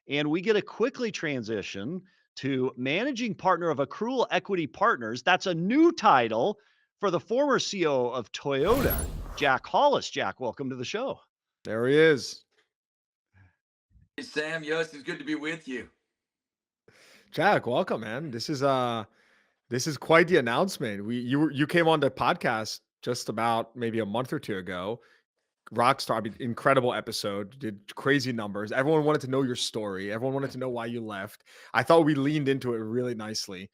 and we get to quickly transition to managing partner of Accrual Equity Partners. That's a new title for the former CEO of Toyota, Jack Hollis. Jack, welcome to the show. There he is. Hey, Sam, yes, it's good to be with you. Jack, welcome, man. This is quite the announcement. You came on the podcast just about maybe a month or two ago. Rockstar, I mean, incredible episode, did crazy numbers. Everyone wanted to know your story. Everyone wanted to know why you left. I thought we leaned into it really nicely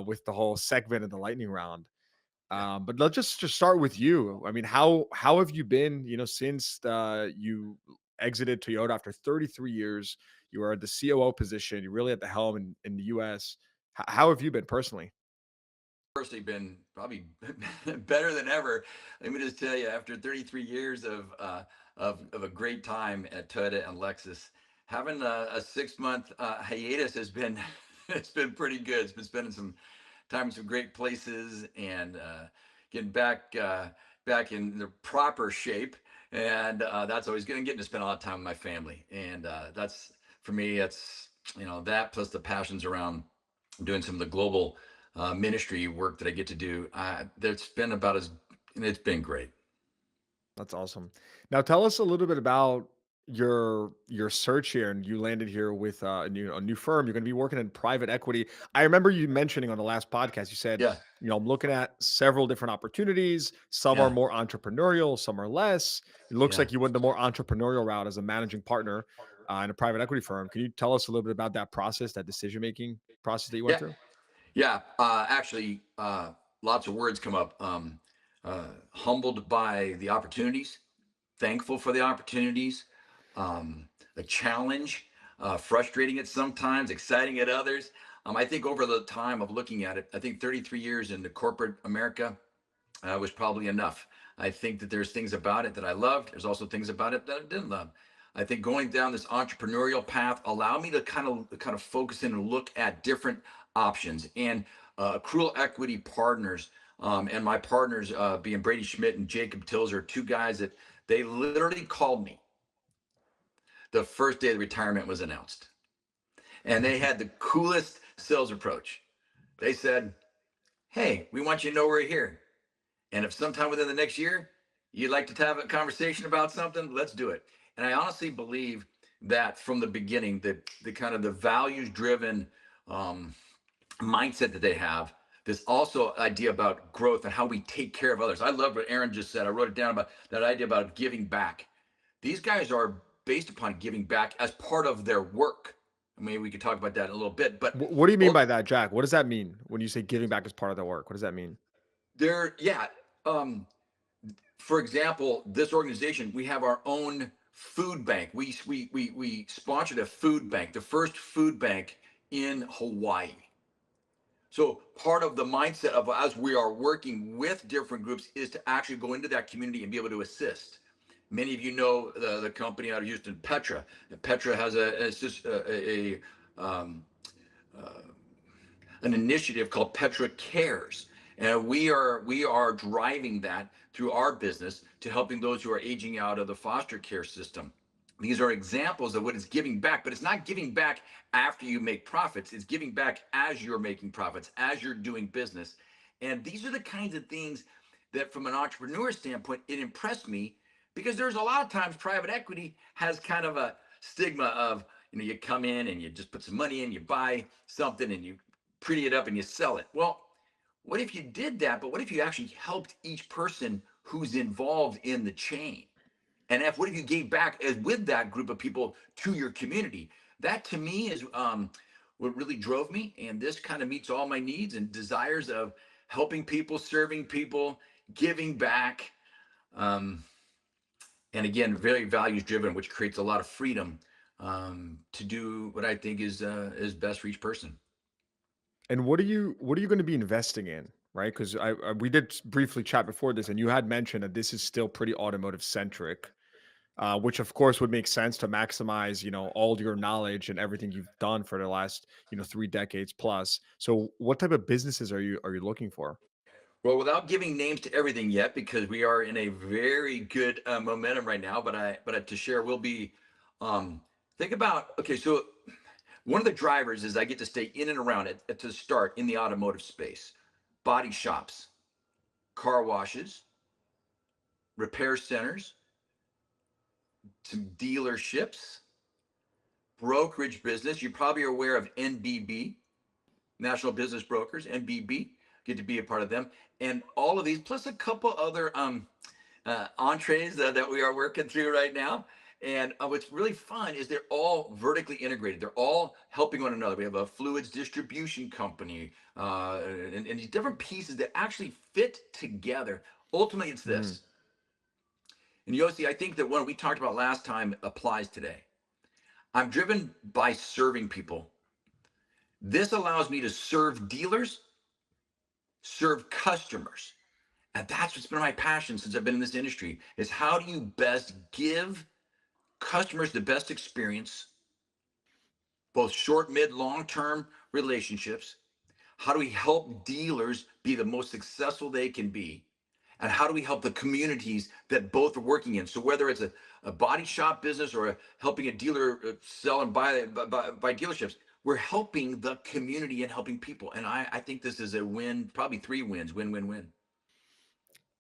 with the whole segment of the lightning round. Yeah. But let's just start with you. I mean, how have you been? Since you exited Toyota after 33 years, you are at the COO position. You're really at the helm in the U.S. How have you been personally? Personally, been probably better than ever. Let me just tell you, after 33 years of a great time at Toyota and Lexus, having a 6 month hiatus has been it's been pretty good. It's been spending some time in some great places and getting back in the proper shape. And that's always good. And getting to spend a lot of time with my family. And that's for me. That's that plus the passions around doing some of the global ministry work that I get to do. That's been about as, and it's been great. That's awesome. Now tell us a little bit about your search here, and you landed here with a new firm. You're going to be working in private equity. I remember you mentioning on the last podcast. You said, Yeah, I'm looking at several different opportunities. Some are yeah, more entrepreneurial, some are less. It looks yeah, like you went the more entrepreneurial route as a managing partner in a private equity firm. Can you tell us a little bit about that process, that decision making process that you went yeah, through? yeah. Actually, lots of words come up. Humbled by the opportunities, thankful for the opportunities, a challenge, frustrating at sometimes, exciting at others. I think over the time of looking at it, I think 33 years into corporate America was probably enough. I think that there's things about it that I loved. There's also things about it that I didn't love. I think going down this entrepreneurial path allowed me to kind of focus in and look at different options. And Accrual Equity Partners and my partners being Brady Schmidt and Jacob Tills are two guys that they literally called me the first day the retirement was announced. And they had the coolest sales approach. They said, "Hey, we want you to know we're here. And if sometime within the next year you'd like to have a conversation about something, let's do it." And I honestly believe that from the beginning, the kind of the values driven um, mindset that they have, this also idea about growth and how we take care of others. I love what Aaron just said. I wrote it down about that idea about giving back. These guys are based upon giving back as part of their work. Maybe we could talk about that in a little bit, but What do you mean by that, Jack? What does that mean when you say giving back as part of the work? What does that mean? they're yeah. Um, for example, this organization, we have our own food bank. We sponsored a food bank, the first food bank in Hawaii. So part of the mindset of as we are working with different groups is to actually go into that community and be able to assist. Many of you know the company out of Houston, Petra. Petra has um, uh, an initiative called Petra Cares. And we are driving that through our business to helping those who are aging out of the foster care system. These are examples of what is giving back, but it's not giving back after you make profits. It's giving back as you're making profits, as you're doing business. And these are the kinds of things that from an entrepreneur standpoint, it impressed me because there's a lot of times private equity has kind of a stigma of, you come in and you just put some money in, you buy something and you pretty it up and you sell it. Well, what if you did that? But what if you actually helped each person who's involved in the chain? And what if you gave back as with that group of people to your community? That to me is what really drove me. And this kind of meets all my needs and desires of helping people, serving people, giving back. Um, and again, very values driven, which creates a lot of freedom to do what I think is best for each person. And what are you going to be investing in, right? Because we did briefly chat before this, and you had mentioned that this is still pretty automotive centric, which of course would make sense to maximize, all your knowledge and everything you've done for the last, 3 decades plus. So, what type of businesses are you looking for? Well, without giving names to everything yet, because we are in a very good momentum right now, but to share, we'll be um, Think about, okay, so one of the drivers is I get to stay in and around it to start in the automotive space. Body shops, car washes, repair centers, some dealerships, brokerage business. You probably are aware of NBB, National Business Brokers, NBB. Get to be a part of them. And all of these, plus a couple other entrees that we are working through right now. And what's really fun is they're all vertically integrated. They're all helping one another. We have a fluids distribution company and these different pieces that actually fit together. Ultimately, it's Mm. this. And Yossi, I think that what we talked about last time applies today. I'm driven by serving people. This allows me to serve dealers, serve customers. And that's what's been my passion since I've been in this industry is how do you best give customers the best experience, both short, mid, long-term relationships? How do we help dealers be the most successful they can be? And how do we help the communities that both are working in? So whether it's a body shop business or helping a dealer sell and buy dealerships, we're helping the community and helping people. And I think this is a win, probably three wins, win, win, win.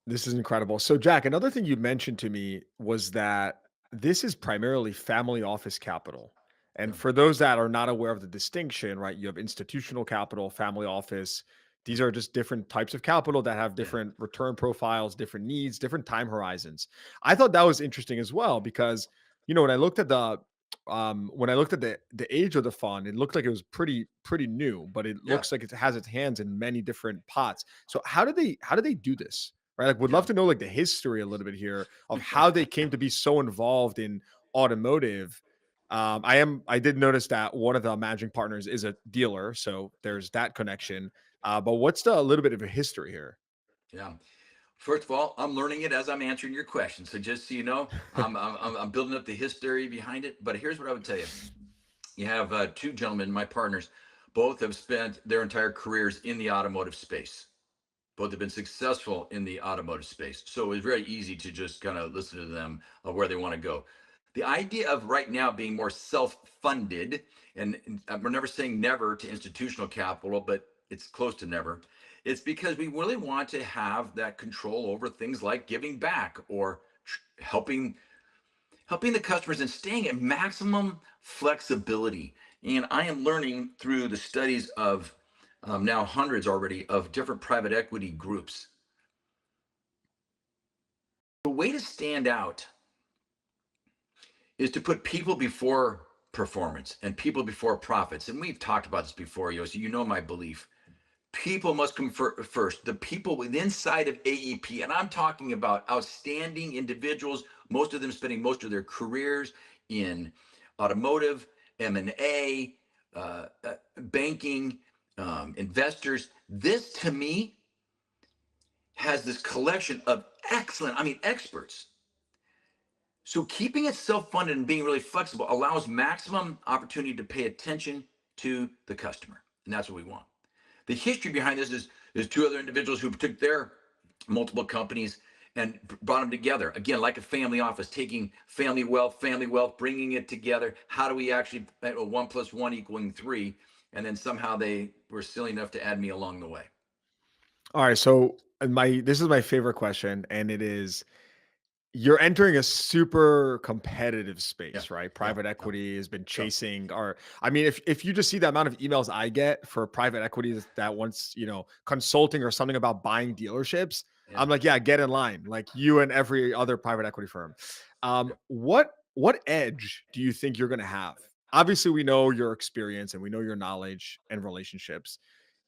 This is incredible. So, Jack, another thing you mentioned to me was that this is primarily family office capital. Yeah. And for those that are not aware of the distinction, right, you have institutional capital, family office. These are just different types of capital that have Yeah. different return profiles, different needs, different time horizons. I thought that was interesting as well because, when I looked at the age of the fund, it looked like it was pretty new, but it Yeah. looks like it has its hands in many different pots. So how do they do this? Right? Like, would love Yeah. to know like the history a little bit here of how they came to be so involved in automotive. I did notice that one of the managing partners is a dealer, so there's that connection. But what's a little bit of a history here? Yeah. First of all, I'm learning it as I'm answering your question. So just so you know, I'm building up the history behind it. But here's what I would tell you. You have two gentlemen, my partners, both have spent their entire careers in the automotive space. Both have been successful in the automotive space. So it was very easy to just kind of listen to them where they want to go. The idea of right now being more self-funded, and we're never saying never to institutional capital, but it's close to never. It's because we really want to have that control over things like giving back or helping the customers and staying at maximum flexibility. And I am learning through the studies of now hundreds already of different private equity groups. The way to stand out is to put people before performance and people before profits. And we've talked about this before, Yossi. You know my belief. People must come first. The people within inside of AEP, and I'm talking about outstanding individuals, most of them spending most of their careers in automotive, M&A, banking, investors. This to me has this collection of excellent, I mean, experts. So keeping it self-funded and being really flexible allows maximum opportunity to pay attention to the customer. And that's what we want. The history behind this is two other individuals who took their multiple companies and brought them together. Again, like a family office, taking family wealth, bringing it together. How do we actually, 1 + 1 equaling 3? And then somehow they were silly enough to add me along the way. All right, so this is my favorite question, and it is you're entering a super competitive Yeah, space, right? yeah, Private yeah, equity has been yeah, chasing, or I mean, if you just see the amount of emails I get for private equity that wants, consulting or something about buying dealerships, yeah, I'm like, yeah, get in line, like you and every other private equity firm. yeah. What edge do you think you're going to have? Obviously, we know your experience and we know your knowledge and relationships.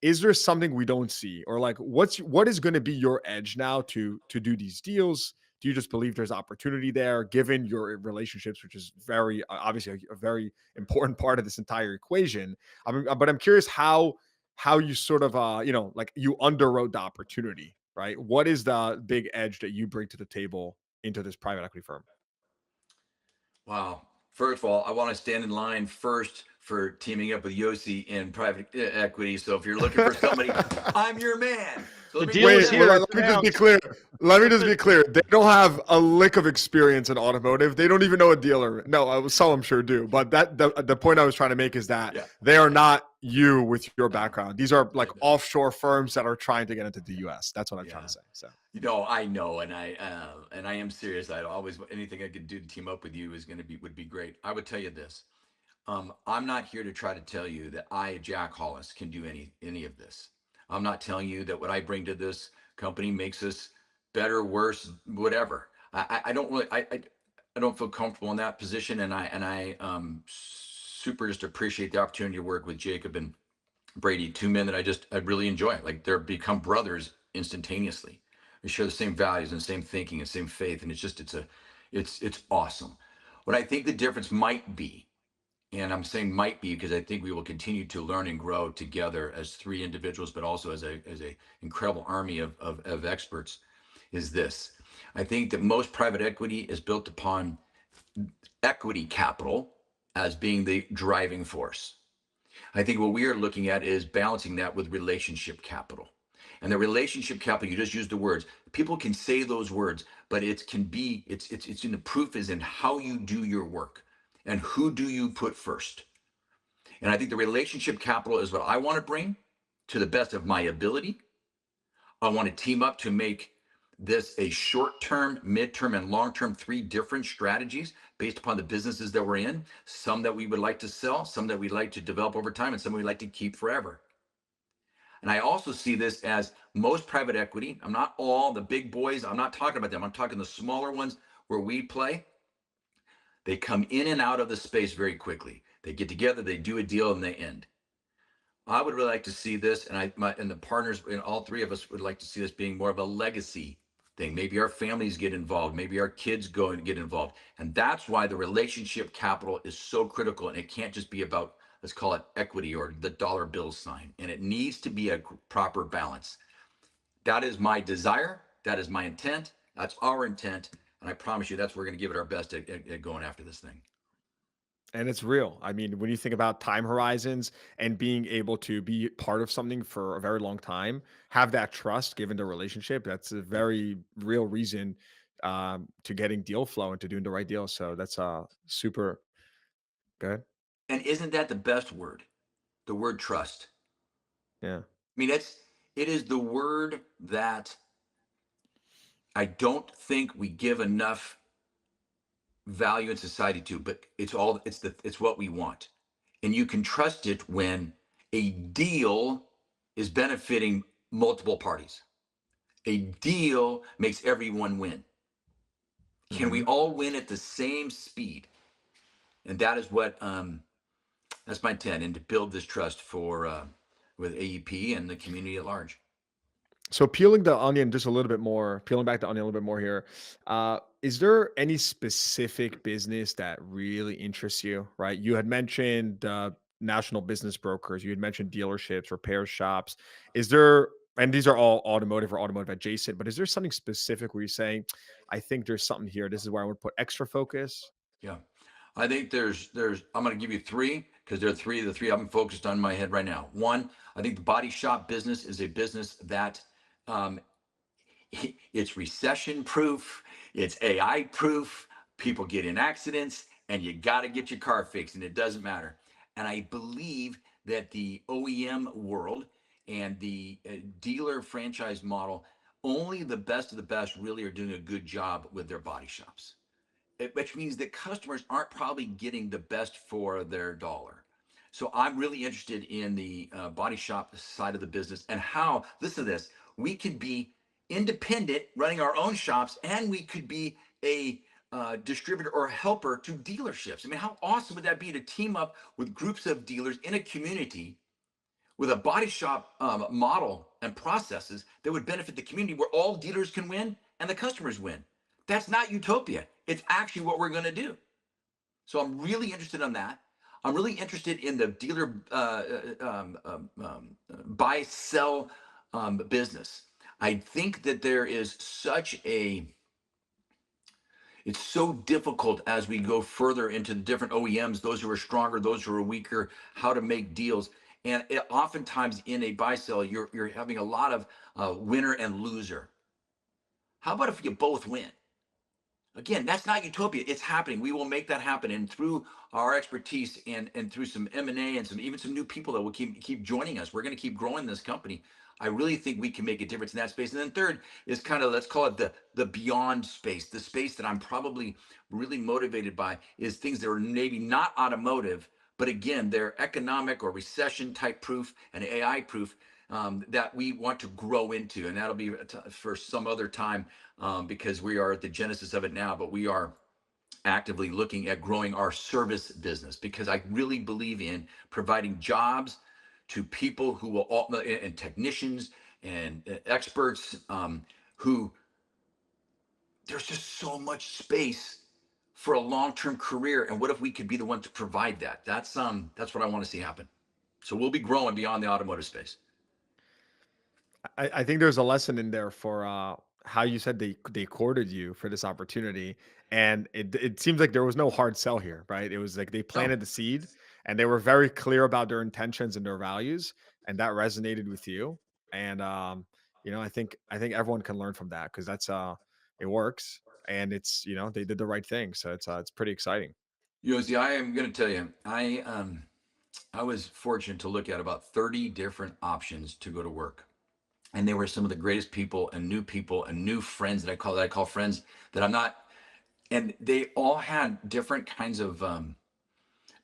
Is there something we don't see, or like what is going to be your edge now to do these deals? Do you just believe there's opportunity there given your relationships, which is very obviously a very important part of this entire equation? But I'm curious how you sort of like you underwrote the opportunity, right? What is the big edge that you bring to the table into this private equity firm? Wow. First of all, I want to stand in line first for teaming up with Yossi in private equity. So if you're looking for somebody, I'm your man. So The let me deal go is Wait, down. here. let me just be clear. Let me just be clear. They don't have a lick of experience in automotive. They don't even know a dealer. No, some I'm sure do. But the point I was trying to make is that Yeah. they are not you with your background. These are like offshore firms that are trying to get into the U.S. That's what I'm trying to say. So I know, and I am serious. I always anything I could do to team up with you would be great. I would tell you this. I'm not here to try to tell you that I, Jack Hollis, can do any of this. I'm not telling you that what I bring to this company makes us better, worse, whatever. I don't really I don't feel comfortable in that position, and I super just appreciate the opportunity to work with Jacob and Brady, two men that I really enjoy. Like they're become brothers instantaneously. We share the same values and same thinking and same faith, and it's awesome. What I think the difference might be, and I'm saying might be because I think we will continue to learn and grow together as three individuals, but also as a incredible army of experts, is this. I think that most private equity is built upon equity capital as being the driving force. I think what we are looking at is balancing that with relationship capital. And the relationship capital, you just use the words. People can say those words, but it's in the proof is in how you do your work and who do you put first. And I think the relationship capital is what I want to bring to the best of my ability. I want to team up to make this a short-term, mid-term, and long-term, three different strategies based upon the businesses that we're in. Some that we would like to sell, some that we'd like to develop over time, and some we'd like to keep forever. And I also see this as most private equity. I'm not all the big boys. I'm not talking about them. I'm talking the smaller ones where we play. They come in and out of the space very quickly. They get together, they do a deal, and they end. I would really like to see this, and the partners, and all three of us would like to see this being more of a legacy thing. Maybe our families get involved, maybe our kids go and get involved, and that's why the relationship capital is so critical. And it can't just be about, let's call it equity or the dollar bill sign, and it needs to be a proper balance. That is my desire. That is my intent. That's our intent, and I promise you, that's we're going to give it our best at going after this thing. and it's real. I mean, when you think about time horizons and being able to be part of something for a very long time, have that trust given the relationship, that's a very real reason to getting deal flow and to doing the right deal. So that's super good. And isn't that the best word? The word trust. Yeah. I mean, it is the word that I don't think we give enough value in society to, but it's what we want. And you can trust it when a deal is benefiting multiple parties. A deal makes everyone win. Can we Mhm. all win at the same speed? And that is what that's my intent, and to build this trust for with AEP and the community at large. So peeling the onion just a little bit more, peeling back the onion a little bit more here. Is there any specific business that really interests you? Right? You had mentioned national business brokers. You had mentioned dealerships, repair shops. Is there, and these are all automotive or automotive adjacent, but is there something specific where you're saying, I think there's something here. This is where I would put extra focus. Yeah, I think there's I'm going to give you three because there are the three I'm focused on in my head right now. One, I think the body shop business is a business that um, it's recession proof, it's AI proof. People get in accidents, and you got to get your car fixed, and it doesn't matter. And I believe that the OEM world and the dealer franchise model, only the best of the best really are doing a good job with their body shops, which means that customers aren't probably getting the best for their dollar. So I'm really interested in the body shop side of the business and how, listen to this, we could be independent running our own shops, and we could be a distributor or helper to dealerships. I mean, how awesome would that be to team up with groups of dealers in a community with a body shop model and processes that would benefit the community, where all dealers can win and the customers win? That's not utopia. It's actually what we're going to do. So I'm really interested in that. I'm really interested in the dealer buy sell business. I think that there is such a It's so difficult as we go further into the different OEMs, those who are stronger, those who are weaker, how to make deals. And oftentimes in a buy sell, you're having a lot of winner and loser. How about if you both win? Again, that's not utopia. It's happening. We will make that happen, and through our expertise and through some M&A and some even some new people that will keep joining us, we're going to keep growing this company. I really think we can make a difference in that space. And then third is kind of, let's call it the beyond space, the space that I'm probably really motivated by, is things that are maybe not automotive, but again, they're economic or recession type proof and AI proof, that we want to grow into, and that'll be for some other time, because we are at the genesis of it now, but we are actively looking at growing our service business, because I really believe in providing jobs to people who will all, and technicians and experts, who, there's just so much space for a long-term career. And what if we could be the one to provide that? That's what I want to see happen. So we'll be growing beyond the automotive space. I think there's a lesson in there for how you said they courted you for this opportunity, and it seems like there was no hard sell here, right? It was like they No. planted the seed, and they were very clear about their intentions and their values, and that resonated with you. And I think everyone can learn from that, because that's it works, and it's they did the right thing, so it's pretty exciting. Yossi, I am going to tell you, I was fortunate to look at about 30 different options to go to work. And they were some of the greatest people and new friends that I call friends that I'm not. And they all had different kinds of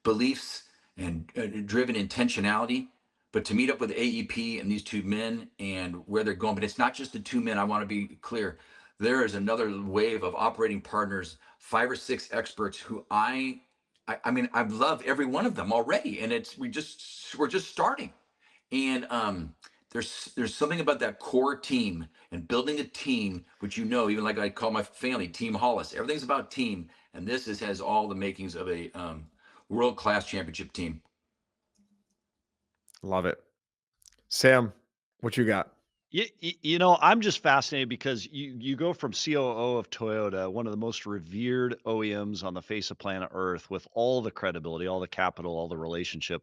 beliefs and driven intentionality. But to meet up with AEP and these two men and where they're going, but it's not just the two men. I want to be clear. There is another wave of operating partners, 5 or 6 experts who I mean, I love every one of them already, and we're just starting. And there's something about that core team and building a team, which, even like I call my family, Team Hollis. Everything's about team, and has all the makings of a world class championship team. Love it. Sam, what you got? I'm just fascinated because you go from COO of Toyota, one of the most revered OEMs on the face of planet Earth, with all the credibility, all the capital, all the relationship.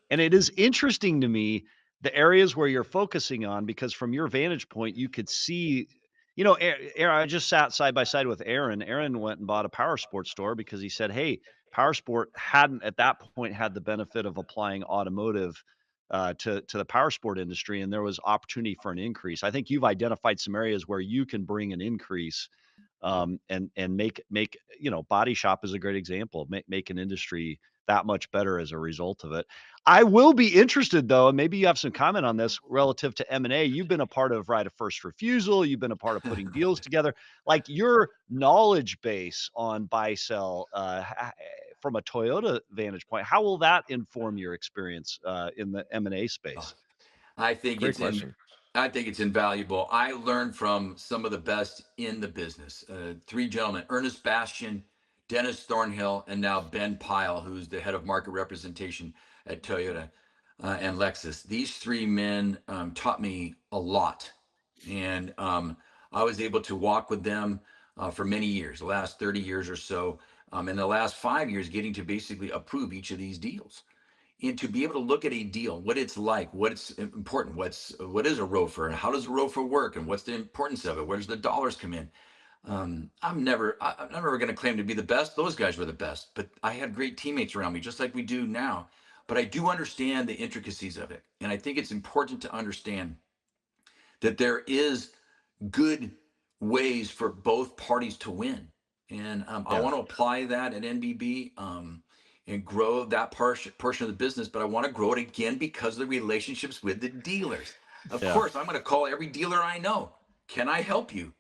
And it is interesting to me the areas where you're focusing on, because from your vantage point, you could see, Aaron, I just sat side by side with Aaron. Aaron went and bought a power sports store because he said, hey, power sport hadn't at that point had the benefit of applying automotive to the power sport industry, and there was opportunity for an increase. I think you've identified some areas where you can bring an increase, and make body shop is a great example of make an industry that much better as a result of it. I will be interested though, and maybe you have some comment on this relative to M&A. You've been a part of right of first refusal. You've been a part of putting deals together. Like your knowledge base on buy sell, from a Toyota vantage point, how will that inform your experience in the M&A Oh, space? I think Great it's question. I think it's invaluable. I learned from some of the best in the business. 3 gentlemen: Ernest Bastian, Dennis Thornhill, and now Ben Pyle, who's the head of market representation at Toyota and Lexus. These 3 men taught me a lot, and I was able to walk with them for many years, the last 30 years or so, and the last 5 years, getting to basically approve each of these deals, and to be able to look at a deal, what it's like, what's important, what is a ROFR, and how does a ROFR work, and what's the importance of it, where does the dollars come in. I'm never going to claim to be the best. Those guys were the best, but I had great teammates around me, just like we do now. But I do understand the intricacies of it, and I think it's important to understand that there is good ways for both parties to win. And I Yeah. want to apply that at NBB, and grow that portion of the business, but I want to grow it again because of the relationships with the dealers. Of Yeah. course, I'm going to call every dealer I know. Can I help you?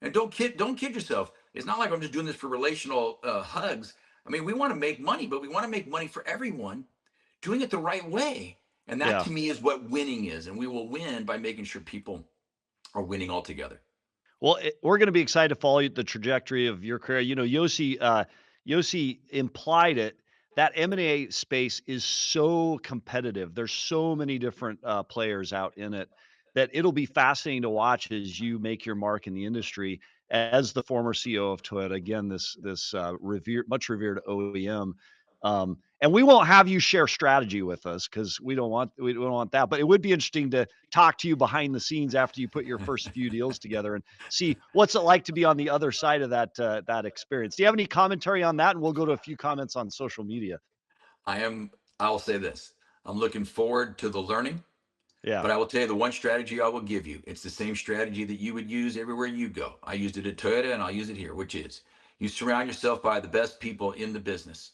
And don't kid yourself. It's not like I'm just doing this for relational hugs. I mean, we want to make money, but we want to make money for everyone, doing it the right way. And that Yeah. to me is what winning is. And we will win by making sure people are winning all together. Well, we're going to be excited to follow the trajectory of your career. Yossi implied it. That M&A space is so competitive. There's so many different players out in it that it'll be fascinating to watch as you make your mark in the industry. as the former CEO of Toyota. Again, this much revered OEM. And we won't have you share strategy with us because we don't want that. But it would be interesting to talk to you behind the scenes after you put your first few deals together and see what's it like to be on the other side of that experience. Do you have any commentary on that? And we'll go to a few comments on social media. I'll say this. I'm looking forward to the learning, Yeah, but I will tell you the one strategy I will give you. It's the same strategy that you would use everywhere you go. I used it at Toyota and I'll use it here, which is you surround yourself by the best people in the business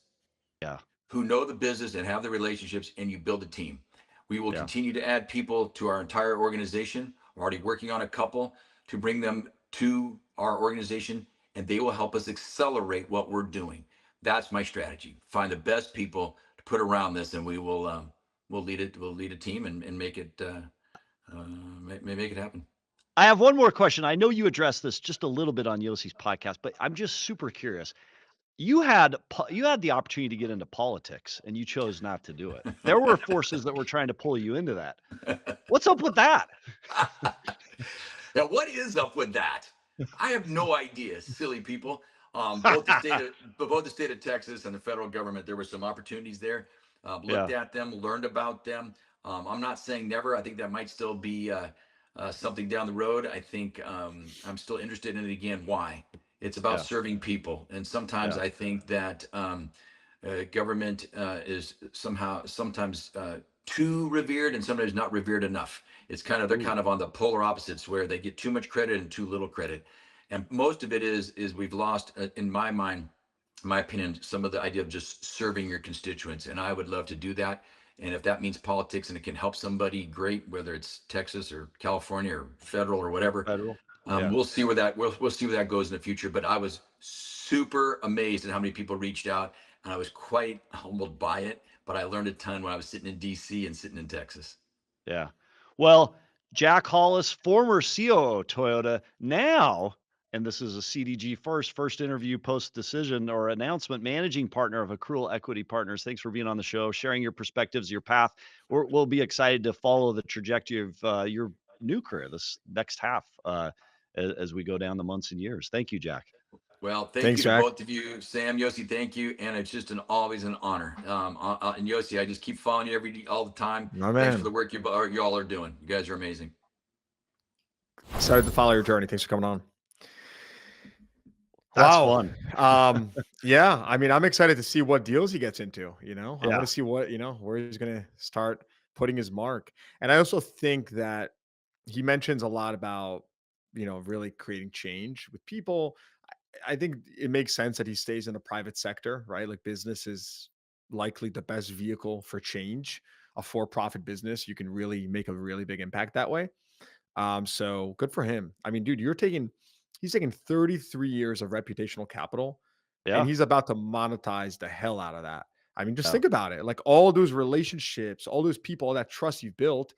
yeah, who know the business and have the relationships, and you build a team. We will yeah. continue to add people to our entire organization. We're already working on a couple to bring them to our organization, and they will help us accelerate what we're doing. That's my strategy. Find the best people to put around this, and we'll lead it. We'll lead a team and make it make it happen. I have one more question. I know you addressed this just a little bit on Yossi's podcast, but I'm just super curious. You had the opportunity to get into politics, and you chose not to do it. There were forces that were trying to pull you into that. What's up with that? Now, what is up with that? I have no idea. Silly people. Both the state of Texas and the federal government, there were some opportunities there. Looked Yeah, at them, learned about them. I'm not saying never. I think that might still be something down the road. I think I'm still interested in it again. Why? It's about yeah, serving people, and sometimes yeah, I think that government is sometimes too revered and sometimes not revered enough. They're ooh, kind of on the polar opposites where they get too much credit and too little credit, and most of it is we've lost, in my mind, in my opinion, some of the idea of just serving your constituents, and I would love to do that. And if that means politics and it can help somebody, great. Whether it's Texas or California or federal or whatever, federal. Yeah. we'll see where that goes in the future. But I was super amazed at how many people reached out, and I was quite humbled by it. But I learned a ton when I was sitting in DC and sitting in Texas. Yeah. Well, Jack Hollis, former COO Toyota, now, and this is a CDG first interview post decision or announcement, managing partner of Accrual Equity Partners. Thanks for being on the show, sharing your perspectives, your path. We'll be excited to follow the trajectory of your new career this next half as we go down the months and years. Thank you, Jack. Well, thank Thanks, you to Jack. both of you, Sam, Yossi. Thank you, and it's just always an honor. And Yossi, I just keep following you all the time. My Thanks for man. the work you all are doing. You guys are amazing. Excited to follow your journey. Thanks for coming on. That's Wow. fun. Yeah. I mean, I'm excited to see what deals he gets into. I Yeah. want to see what, where he's going to start putting his mark. And I also think that he mentions a lot about, really creating change with people. I think it makes sense that he stays in the private sector, right? Like business is likely the best vehicle for change. A for-profit business, you can really make a really big impact that way. So good for him. I mean, dude, he's taking 33 years of reputational capital and Yeah. he's about to monetize the hell out of that. I mean, just Yeah. think about it. Like all those relationships, all those people, all that trust you've built,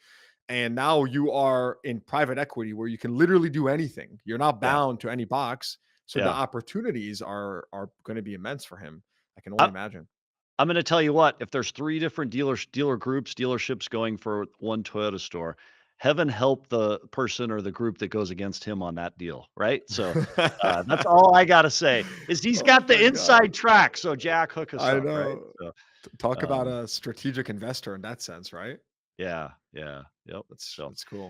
and now you are in private equity where you can literally do anything. You're not Yeah. bound to any box. So the Yeah. opportunities are going to be immense for him. I can only I, imagine. I'm going to tell you what, if there's 3 different dealerships going for one Toyota store, heaven help the person or the group that goes against him on that deal, right? So, that's all I gotta say is he's Oh got the my God. inside track, so Jack, hook us I up, right? know. So, Talk about um, a strategic investor in that sense, right? yeah, yeah, yep. That's So that's cool.